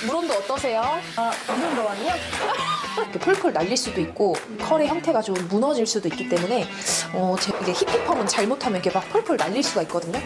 물온도 어떠세요? 이 정도만요? 이렇게 폴폴 날릴 수도 있고 컬의 형태가 좀 무너질 수도 있기 때문에 이게 히피펌은 잘못하면 이렇게 막 폴폴 날릴 수가 있거든요.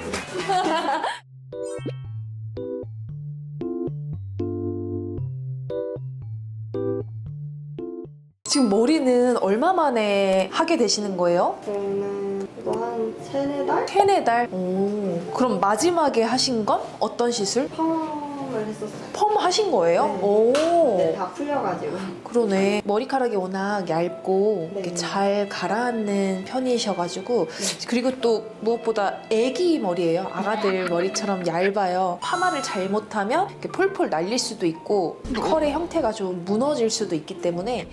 지금 머리는 얼마 만에 하게 되시는 거예요? 저는 이거 한 3-4달? 세네 달? 오, 그럼 마지막에 하신 건 어떤 시술? 펌을 했었어요. 펌 하신 거예요? 네. 오. 근데 다 풀려가지고. 그러네. 머리카락이 워낙 얇고 네. 이렇게 잘 가라앉는 편이셔가지고 그리고 또 무엇보다 애기 머리예요. 아가들 머리처럼 얇아요. 파마를 잘못하면 이렇게 폴폴 날릴 수도 있고 컬의 형태가 좀 무너질 수도 있기 때문에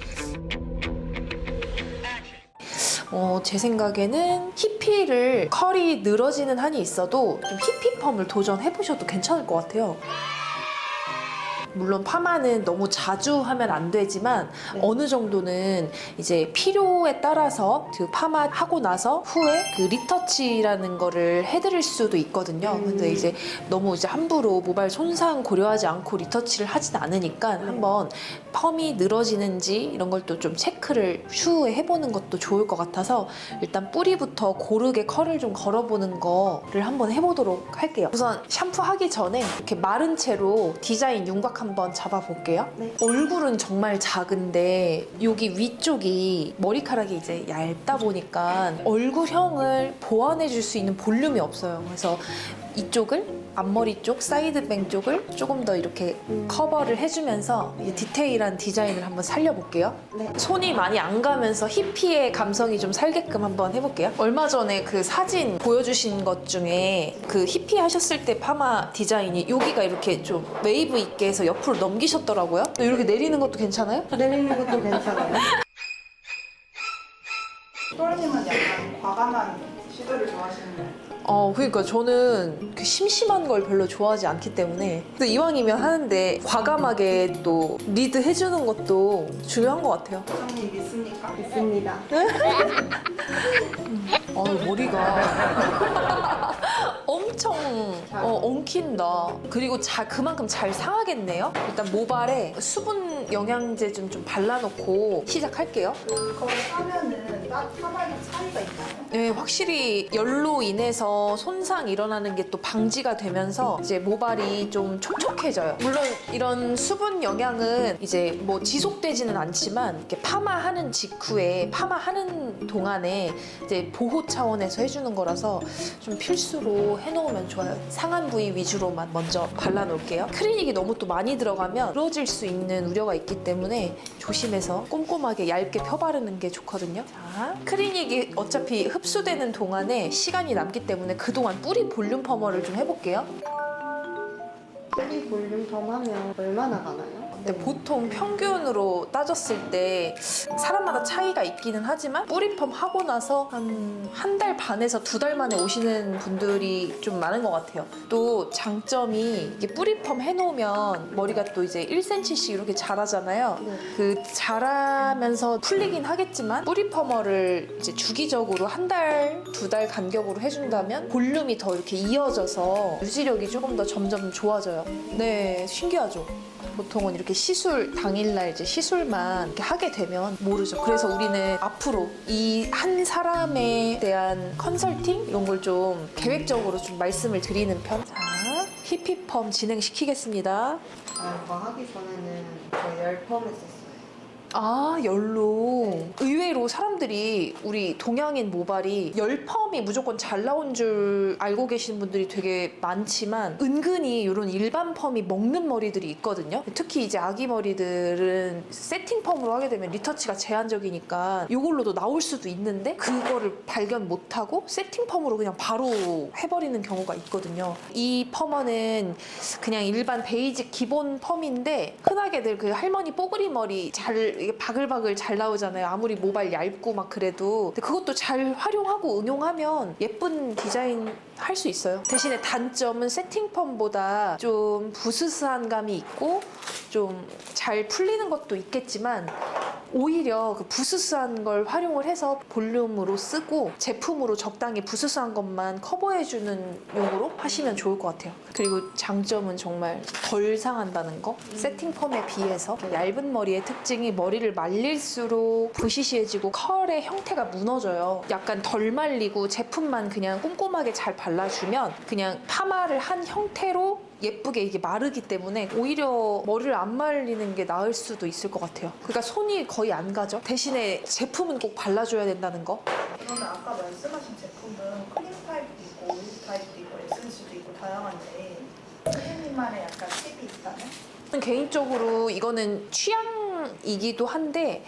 제 생각에는 히피를 컬이 늘어지는 한이 있어도 좀 히피펌을 도전해보셔도 괜찮을 것 같아요. 물론 파마는 너무 자주 하면 안 되지만 어느 정도는 이제 필요에 따라서 그 파마하고 나서 후에 그 리터치라는 거를 해드릴 수도 있거든요. 근데 이제 너무 이제 함부로 모발 손상 고려하지 않고 리터치를 하진 않으니까 한번 펌이 늘어지는지 이런 걸 또 좀 체크를 추후에 해보는 것도 좋을 것 같아서 일단 뿌리부터 고르게 컬을 좀 걸어보는 거를 한번 해보도록 할게요. 우선 샴푸하기 전에 이렇게 마른 채로 디자인 윤곽 한번 잡아볼게요. 네. 얼굴은 정말 작은데 여기 위쪽이 머리카락이 이제 얇다 보니까 얼굴형을 보완해줄 수 있는 볼륨이 없어요. 그래서 이쪽을 앞머리 쪽, 사이드뱅 쪽을 조금 더 이렇게 커버를 해주면서 이 디테일한 디자인을 한번 살려볼게요. 네. 손이 많이 안 가면서 히피의 감성이 좀 살게끔 한번 해볼게요. 얼마 전에 그 사진 보여주신 것 중에 그 히피 하셨을 때 파마 디자인이 여기가 이렇게 좀 웨이브 있게 해서 옆으로 넘기셨더라고요. 이렇게 내리는 것도 괜찮아요? 내리는 것도 괜찮아요. 또라님은 약간 과감한 시도를 좋아하시는 거예요? 그러니까 저는 그 심심한 걸 별로 좋아하지 않기 때문에 근데 이왕이면 하는데 과감하게 또 리드 해주는 것도 중요한 것 같아요. 사장님 믿습니까? 있습니다. 머리가 엄청 엉킨다. 그리고 그만큼 잘 상하겠네요. 일단 모발에 수분 영양제 좀 발라놓고 시작할게요. 그거 하면은 파마에도 차이가 있나요? 네, 확실히 열로 인해서 손상 일어나는 게 또 방지가 되면서 이제 모발이 좀 촉촉해져요. 물론 이런 수분 영양은 이제 뭐 지속되지는 않지만 이렇게 파마하는 직후에 파마하는 동안에 이제 보호 차원에서 해주는 거라서 좀 필수로 해놓으면 좋아요. 상한 부위 위주로만 먼저 발라놓을게요. 클리닉이 너무 또 많이 들어가면 부러질 수 있는 우려가 있기 때문에 조심해서 꼼꼼하게 얇게 펴바르는 게 좋거든요. 자, 클리닉이 어차피 흡수되는 동안에 시간이 남기 때문에 그동안 뿌리 볼륨 펌어를 좀 해볼게요. 뿌리 볼륨 펌하면 얼마나 가나요? 근데 보통 평균으로 따졌을 때 사람마다 차이가 있기는 하지만 뿌리펌 하고 나서 한 달 반에서 2달 만에 오시는 분들이 좀 많은 것 같아요. 또 장점이 이게 뿌리펌 해놓으면 머리가 또 이제 1cm씩 이렇게 자라잖아요. 네. 그 자라면서 풀리긴 하겠지만 뿌리펌어를 이제 주기적으로 1달, 2달 간격으로 해준다면 볼륨이 더 이렇게 이어져서 유지력이 조금 더 점점 좋아져요. 네, 신기하죠? 보통은 이렇게 시술 당일날 이제 시술만 이렇게 하게 되면 모르죠. 그래서 우리는 앞으로 이 한 사람에 대한 컨설팅 이런 걸 좀 계획적으로 좀 말씀을 드리는 편. 자, 히피펌 진행시키겠습니다. 이거 하기 전에는 거의 10펌 했었어요. 아, 열로. 의외로 사람들이 우리 동양인 모발이 열펌이 무조건 잘 나온 줄 알고 계시는 분들이 되게 많지만 은근히 이런 일반 펌이 먹는 머리들이 있거든요. 특히 이제 아기 머리들은 세팅 펌으로 하게 되면 리터치가 제한적이니까 이걸로도 나올 수도 있는데 그거를 발견 못하고 세팅 펌으로 그냥 바로 해버리는 경우가 있거든요. 이 펌어는 그냥 일반 베이직 기본 펌인데 흔하게들 그 할머니 뽀글이 머리 잘 이게 바글바글 잘 나오잖아요. 아무리 모발 얇고 막 그래도. 근데 그것도 잘 활용하고 응용하면 예쁜 디자인 할 수 있어요. 대신에 단점은 세팅펌보다 좀 부스스한 감이 있고 좀 잘 풀리는 것도 있겠지만 오히려 그 부스스한 걸 활용을 해서 볼륨으로 쓰고 제품으로 적당히 부스스한 것만 커버해주는 용으로 하시면 좋을 것 같아요. 그리고 장점은 정말 덜 상한다는 거. 세팅 펌에 비해서 얇은 머리의 특징이 머리를 말릴수록 부시시해지고 컬의 형태가 무너져요. 약간 덜 말리고 제품만 그냥 꼼꼼하게 잘 발라주면 그냥 파마를 한 형태로 예쁘게 이게 마르기 때문에 오히려 머리를 안 말리는 게 나을 수도 있을 것 같아요. 그러니까 손이 거의 안 가죠. 대신에 제품은 꼭 발라줘야 된다는 거. 그러면 아까 말씀하신 제품은 크림 타입도 있고 오일 타입도 있고 에센스도 있고 다양한데 선생님만의 약간 팁이 있다면? 개인적으로 이거는 취향이기도 한데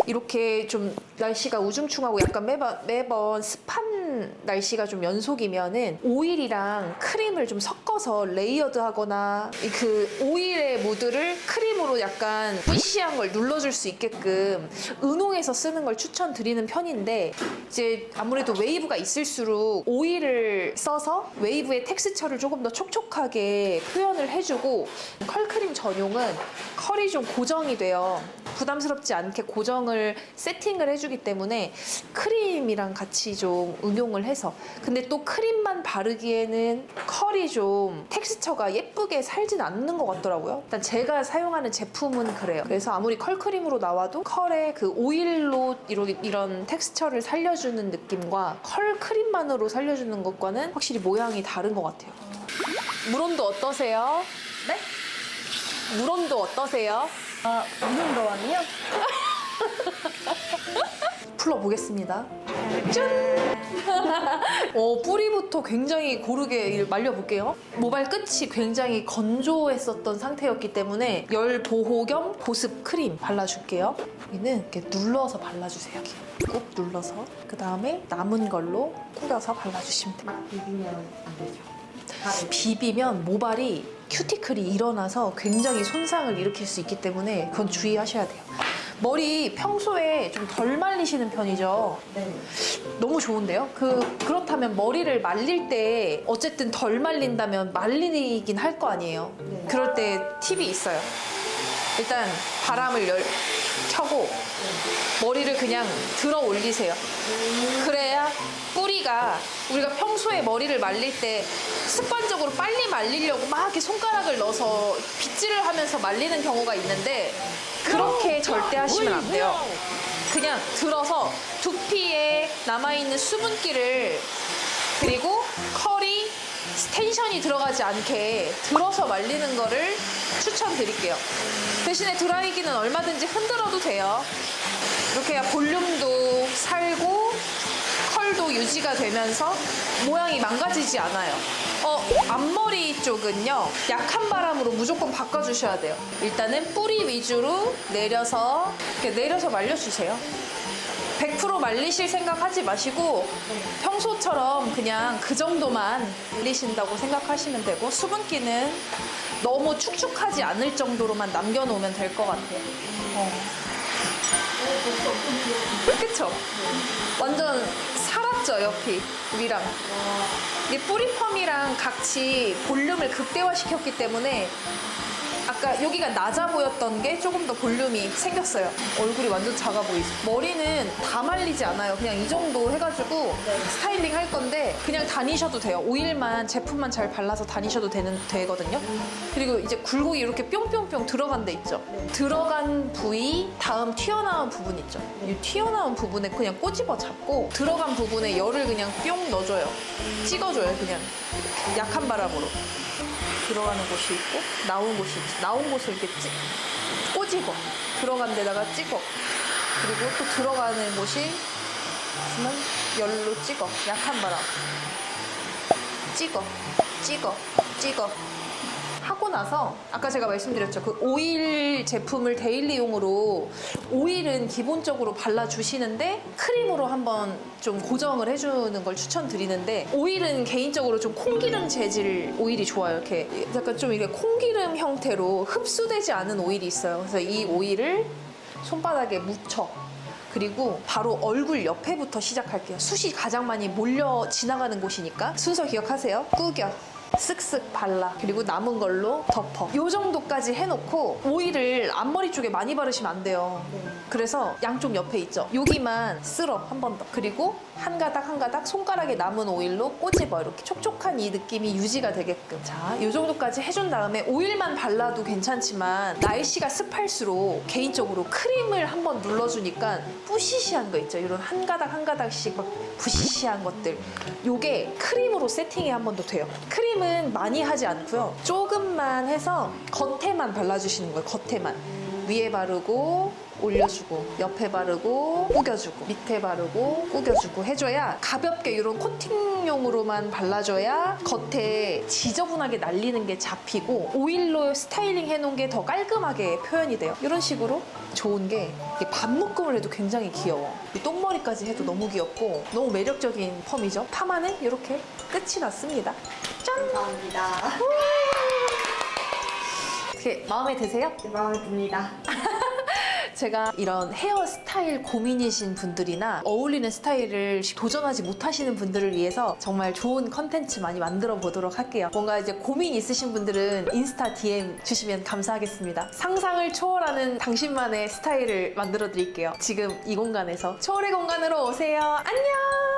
이렇게 좀 날씨가 우중충하고 약간 매번 습한 날씨가 좀 연속이면은 오일이랑 크림을 좀 섞어서 레이어드하거나 그 오일의 무드를 크림으로 약간 뿌시한 걸 눌러줄 수 있게끔 은홍해서 쓰는 걸 추천드리는 편인데 이제 아무래도 웨이브가 있을수록 오일을 써서 웨이브의 텍스처를 조금 더 촉촉하게 표현을 해주고 컬크림 전용은 컬이 좀 고정이 돼요. 부담스럽지 않게 고정을 세팅을 해주기 때문에 크림이랑 같이 좀 응용을 해서 근데 또 크림만 바르기에는 컬이 좀 텍스처가 예쁘게 살진 않는 것 같더라고요. 일단 제가 사용하는 제품은 그래요. 그래서 아무리 컬크림으로 나와도 컬의 그 오일로 이런 텍스처를 살려주는 느낌과 컬크림만으로 살려주는 것과는 확실히 모양이 다른 것 같아요. 물온도 어떠세요? 네? 물온도 어떠세요? 무슨 도안이요? 풀어보겠습니다. 짠! 뿌리부터 굉장히 고르게 말려볼게요. 모발 끝이 굉장히 건조했었던 상태였기 때문에 열 보호 겸 보습 크림 발라줄게요. 여기는 이렇게 눌러서 발라주세요. 이렇게 꾹 눌러서 그 다음에 남은 걸로 꾸겨서 발라주시면 돼요. 막 비비면 안 되죠. 비비면 모발이 큐티클이 일어나서 굉장히 손상을 일으킬 수 있기 때문에 그건 주의하셔야 돼요. 머리 평소에 좀 덜 말리시는 편이죠? 네. 너무 좋은데요? 그렇다면 머리를 말릴 때 어쨌든 덜 말린다면 말리긴 할 거 아니에요? 네. 그럴 때 팁이 있어요. 일단 바람을 켜고 머리를 그냥 들어 올리세요. 그래야 뿌리가 우리가 평소에 머리를 말릴 때 습관적으로 빨리 말리려고 막 이렇게 손가락을 넣어서 빗질을 하면서 말리는 경우가 있는데 그렇게 절대 하시면 안 돼요. 그냥 들어서 두피에 남아있는 수분기를 그리고 컬이 텐션이 들어가지 않게 들어서 말리는 거를 추천드릴게요. 대신에 드라이기는 얼마든지 흔들어도 돼요. 이렇게 해야 볼륨도 살고 컬도 유지가 되면서 모양이 망가지지 않아요. 앞머리 쪽은요, 약한 바람으로 무조건 바꿔주셔야 돼요. 일단은 뿌리 위주로 내려서 이렇게 내려서 말려주세요. 100% 말리실 생각하지 마시고 평소처럼 그냥 그 정도만 말리신다고 생각하시면 되고 수분기는 너무 축축하지 않을 정도로만 남겨놓으면 될 것 같아요. 그쵸? 완전 살았죠, 옆이 위랑. 이게 뿌리펌이랑 같이 볼륨을 극대화시켰기 때문에 아까 여기가 낮아 보였던 게 조금 더 볼륨이 생겼어요. 얼굴이 완전 작아 보이죠? 머리는 다 말리지 않아요. 그냥 이 정도 해가지고 스타일링 할 건데 그냥 다니셔도 돼요. 오일만 제품만 잘 발라서 다니셔도 되거든요. 그리고 이제 굴곡이 이렇게 뿅뿅뿅 들어간 데 있죠. 들어간 부위 다음 튀어나온 부분 있죠. 이 튀어나온 부분에 그냥 꼬집어 잡고 들어간 부분에 열을 그냥 뿅 넣어줘요. 찍어줘요. 그냥 약한 바람으로. 들어가는 곳이 있고 나온 곳이 있지. 나온 곳을 이렇게 꼬집어 들어간 데다가 찍어 그리고 또 들어가는 곳이 있으면 열로 찍어 약한 바람 찍어 하고 나서 아까 제가 말씀드렸죠. 그 오일 제품을 데일리용으로 오일은 기본적으로 발라주시는데 크림으로 한번 좀 고정을 해주는 걸 추천드리는데 오일은 개인적으로 좀 콩기름 재질 오일이 좋아요. 이렇게 약간 좀 이게 콩기름 형태로 흡수되지 않은 오일이 있어요. 그래서 이 오일을 손바닥에 묻혀 그리고 바로 얼굴 옆에부터 시작할게요. 숱이 가장 많이 몰려 지나가는 곳이니까 순서 기억하세요. 꾸겨 쓱쓱 발라. 그리고 남은 걸로 덮어. 요 정도까지 해놓고 오일을 앞머리 쪽에 많이 바르시면 안 돼요. 네. 그래서 양쪽 옆에 있죠. 여기만 쓸어 한 번 더. 그리고 한 가닥 한 가닥 손가락에 남은 오일로 꼬집어. 이렇게 촉촉한 이 느낌이 유지가 되게끔. 자, 이 정도까지 해준 다음에 오일만 발라도 괜찮지만 날씨가 습할수록 개인적으로 크림을 한번 눌러주니까 뿌시시한 거 있죠. 이런 한 가닥 한 가닥씩 막 부시시한 것들. 요게 크림으로 세팅이 한 번 더 돼요. 크림은 많이 하지 않고요. 조금만 해서 겉에만 발라주시는 거예요. 겉에만. 위에 바르고 올려주고 옆에 바르고 꾸겨주고 밑에 바르고 꾸겨주고 해줘야 가볍게 이런 코팅용으로만 발라줘야 겉에 지저분하게 날리는 게 잡히고 오일로 스타일링 해놓은 게 더 깔끔하게 표현이 돼요. 이런 식으로 좋은 게 반묶음을 해도 굉장히 귀여워. 이 똥머리까지 해도 너무 귀엽고 너무 매력적인 펌이죠. 파마는 이렇게 끝이 났습니다. 짠! 감사합니다. 어떻게 마음에 드세요? 네, 마음에 듭니다. 제가 이런 헤어스타일 고민이신 분들이나 어울리는 스타일을 도전하지 못하시는 분들을 위해서 정말 좋은 컨텐츠 많이 만들어 보도록 할게요. 뭔가 이제 고민 있으신 분들은 인스타 DM 주시면 감사하겠습니다. 상상을 초월하는 당신만의 스타일을 만들어 드릴게요. 지금 이 공간에서 초월의 공간으로 오세요. 안녕!